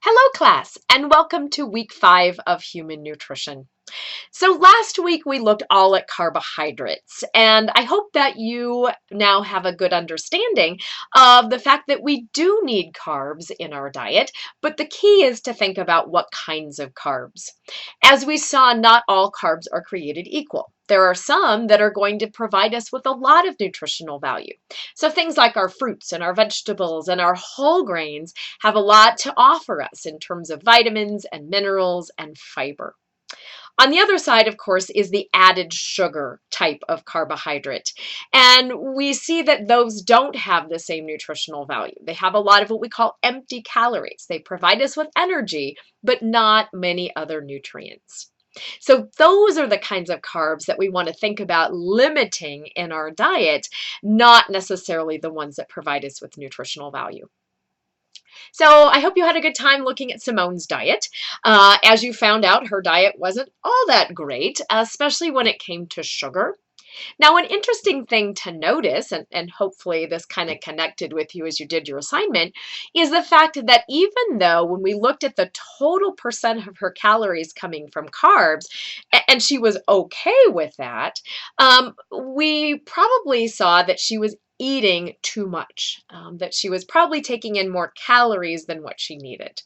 Hello, class, and welcome to week 5 of Human Nutrition. So last week we looked all at carbohydrates, and I hope that you now have a good understanding of the fact that we do need carbs in our diet, but the key is to think about what kinds of carbs. As we saw, not all carbs are created equal. There are some that are going to provide us with a lot of nutritional value. So things like our fruits and our vegetables and our whole grains have a lot to offer us in terms of vitamins and minerals and fiber. On the other side, of course, is the added sugar type of carbohydrate. And we see that those don't have the same nutritional value. They have a lot of what we call empty calories. They provide us with energy, but not many other nutrients. So those are the kinds of carbs that we want to think about limiting in our diet, not necessarily the ones that provide us with nutritional value. So I hope you had a good time looking at Simone's diet. As you found out, her diet wasn't all that great, especially when it came to sugar. Now, an interesting thing to notice, and hopefully this kind of connected with you as you did your assignment, is the fact that even though when we looked at the total percent of her calories coming from carbs, and she was okay with that, we probably saw that she was eating too much, that she was probably taking in more calories than what she needed.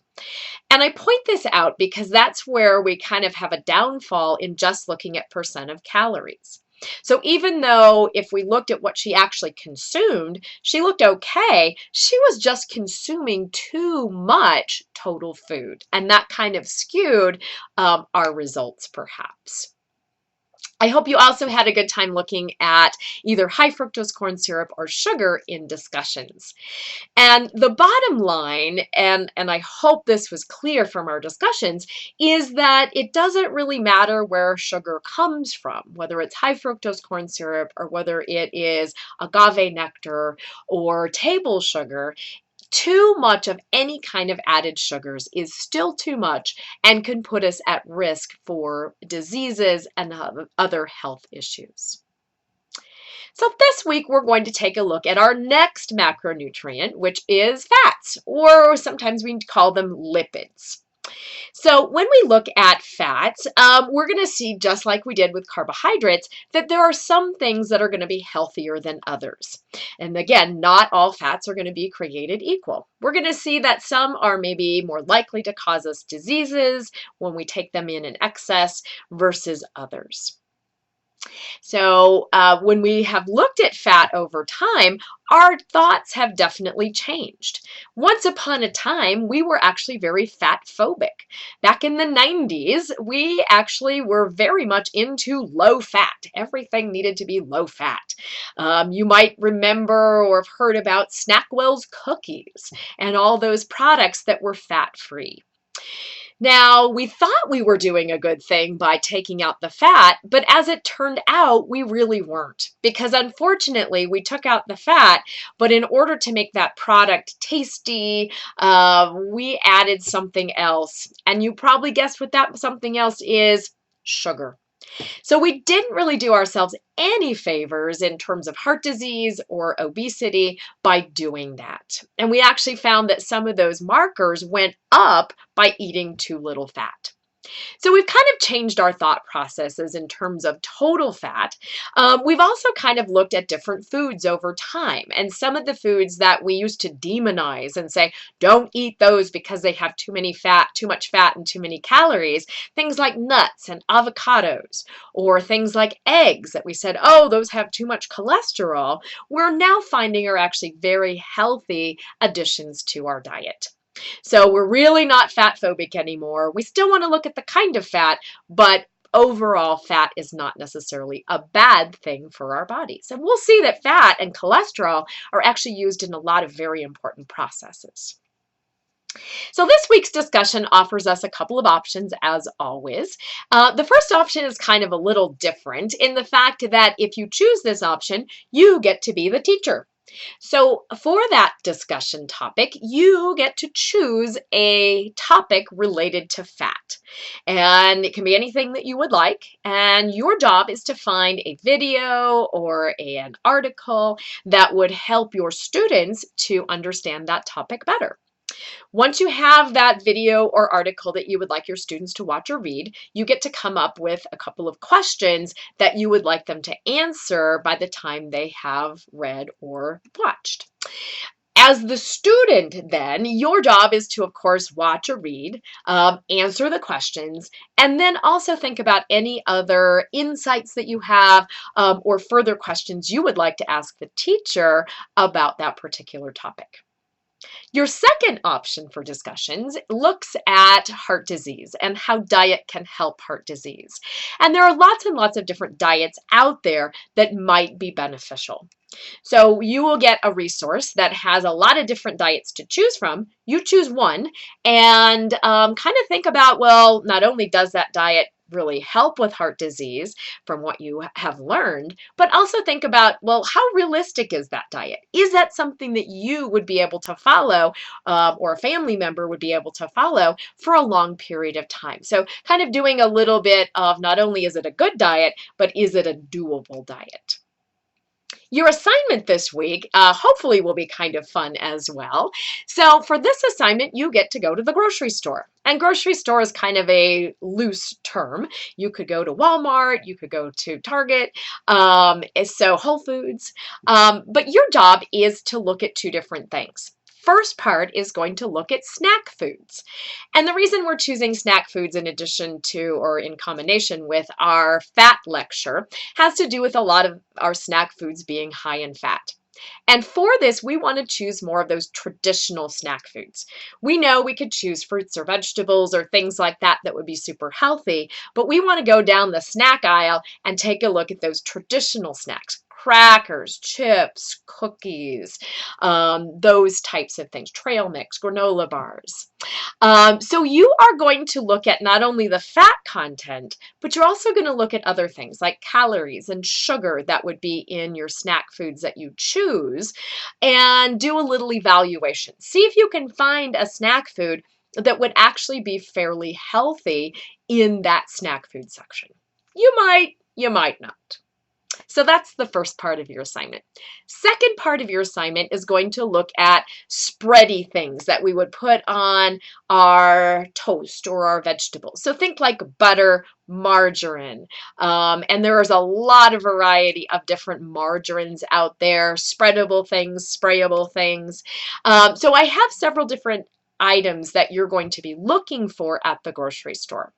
And I point this out because that's where we kind of have a downfall in just looking at percent of calories. So even though if we looked at what she actually consumed, she looked okay, she was just consuming too much total food. And that kind of skewed our results perhaps. I hope you also had a good time looking at either high fructose corn syrup or sugar in discussions. And the bottom line, and I hope this was clear from our discussions, is that it doesn't really matter where sugar comes from, whether it's high fructose corn syrup or whether it is agave nectar or table sugar. Too much of any kind of added sugars is still too much and can put us at risk for diseases and other health issues. So this week we're going to take a look at our next macronutrient, which is fats, or sometimes we call them lipids. So when we look at fats, we're going to see, just like we did with carbohydrates, that there are some things that are going to be healthier than others. And again, not all fats are going to be created equal. We're going to see that some are maybe more likely to cause us diseases when we take them in excess versus others. So when we have looked at fat over time, our thoughts have definitely changed. Once upon a time, we were actually very fat phobic. Back in the 90s, we actually were very much into low fat. Everything needed to be low fat. You might remember or have heard about Snackwell's cookies and all those products that were fat-free. Now, we thought we were doing a good thing by taking out the fat, but as it turned out, we really weren't. Because unfortunately, we took out the fat, but in order to make that product tasty, we added something else. And you probably guessed what that something else is: sugar. So we didn't really do ourselves any favors in terms of heart disease or obesity by doing that. And we actually found that some of those markers went up by eating too little fat. So we've kind of changed our thought processes in terms of total fat. We've also kind of looked at different foods over time, and some of the foods that we used to demonize and say, don't eat those because they have too much fat and too many calories, things like nuts and avocados, or things like eggs that we said, oh, those have too much cholesterol, we're now finding are actually very healthy additions to our diet. So we're really not fat phobic anymore. We still want to look at the kind of fat, but overall fat is not necessarily a bad thing for our bodies. And we'll see that fat and cholesterol are actually used in a lot of very important processes. So this week's discussion offers us a couple of options, as always. The first option is kind of a little different in the fact that if you choose this option, you get to be the teacher. So for that discussion topic, you get to choose a topic related to fat. And it can be anything that you would like. And your job is to find a video or an article that would help your students to understand that topic better. Once you have that video or article that you would like your students to watch or read, you get to come up with a couple of questions that you would like them to answer by the time they have read or watched. As the student, then, your job is to, of course, watch or read, answer the questions, and then also think about any other insights that you have or further questions you would like to ask the teacher about that particular topic. Your second option for discussions looks at heart disease and how diet can help heart disease. And there are lots and lots of different diets out there that might be beneficial. So you will get a resource that has a lot of different diets to choose from. You choose one and kind of think about, well, not only does that diet really help with heart disease from what you have learned, but also think about, well, how realistic is that diet? Is that something that you would be able to follow or a family member would be able to follow for a long period of time? So kind of doing a little bit of not only is it a good diet, but is it a doable diet? Your assignment this week hopefully will be kind of fun as well. So for this assignment, you get to go to the grocery store. And grocery store is kind of a loose term. You could go to Walmart, you could go to Target, so Whole Foods. But your job is to look at two different things. First part is going to look at snack foods. And the reason we're choosing snack foods in addition to or in combination with our fat lecture has to do with a lot of our snack foods being high in fat. And for this, we want to choose more of those traditional snack foods. We know we could choose fruits or vegetables or things like that that would be super healthy, but we want to go down the snack aisle and take a look at those traditional snacks. Crackers, chips, cookies, those types of things, trail mix, granola bars. So you are going to look at not only the fat content, but you're also going to look at other things like calories and sugar that would be in your snack foods that you choose and do a little evaluation. See if you can find a snack food that would actually be fairly healthy in that snack food section. You might not. So that's the first part of your assignment. Second part of your assignment is going to look at spready things that we would put on our toast or our vegetables. So think like butter, margarine, and there is a lot of variety of different margarines out there, spreadable things, sprayable things. So I have several different items that you're going to be looking for at the grocery store.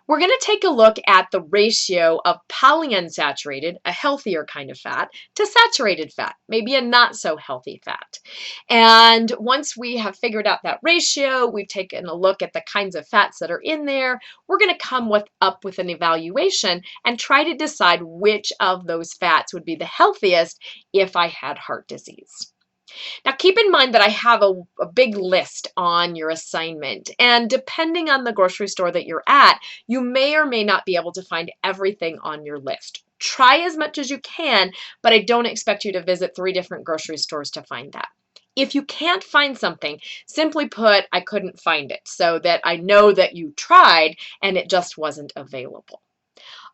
We're going to take a look at the ratio of polyunsaturated, a healthier kind of fat, to saturated fat, maybe a not so healthy fat. And once we have figured out that ratio, we've taken a look at the kinds of fats that are in there, we're going to come up with an evaluation and try to decide which of those fats would be the healthiest if I had heart disease. Now keep in mind that I have a big list on your assignment, and depending on the grocery store that you're at, you may or may not be able to find everything on your list. Try as much as you can, but I don't expect you to visit 3 different grocery stores to find that. If you can't find something, simply put, I couldn't find it, so that I know that you tried and it just wasn't available.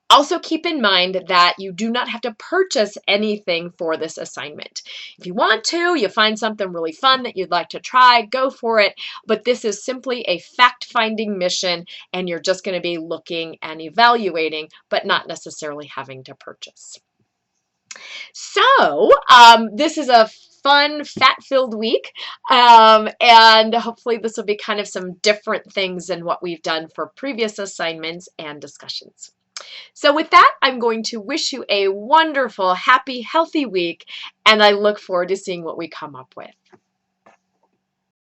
Also keep in mind that you do not have to purchase anything for this assignment. If you want to, you find something really fun that you'd like to try, go for it. But this is simply a fact-finding mission, and you're just going to be looking and evaluating, but not necessarily having to purchase. So this is a fun, fat-filled week, and hopefully this will be kind of some different things than what we've done for previous assignments and discussions. So with that, I'm going to wish you a wonderful, happy, healthy week, and I look forward to seeing what we come up with.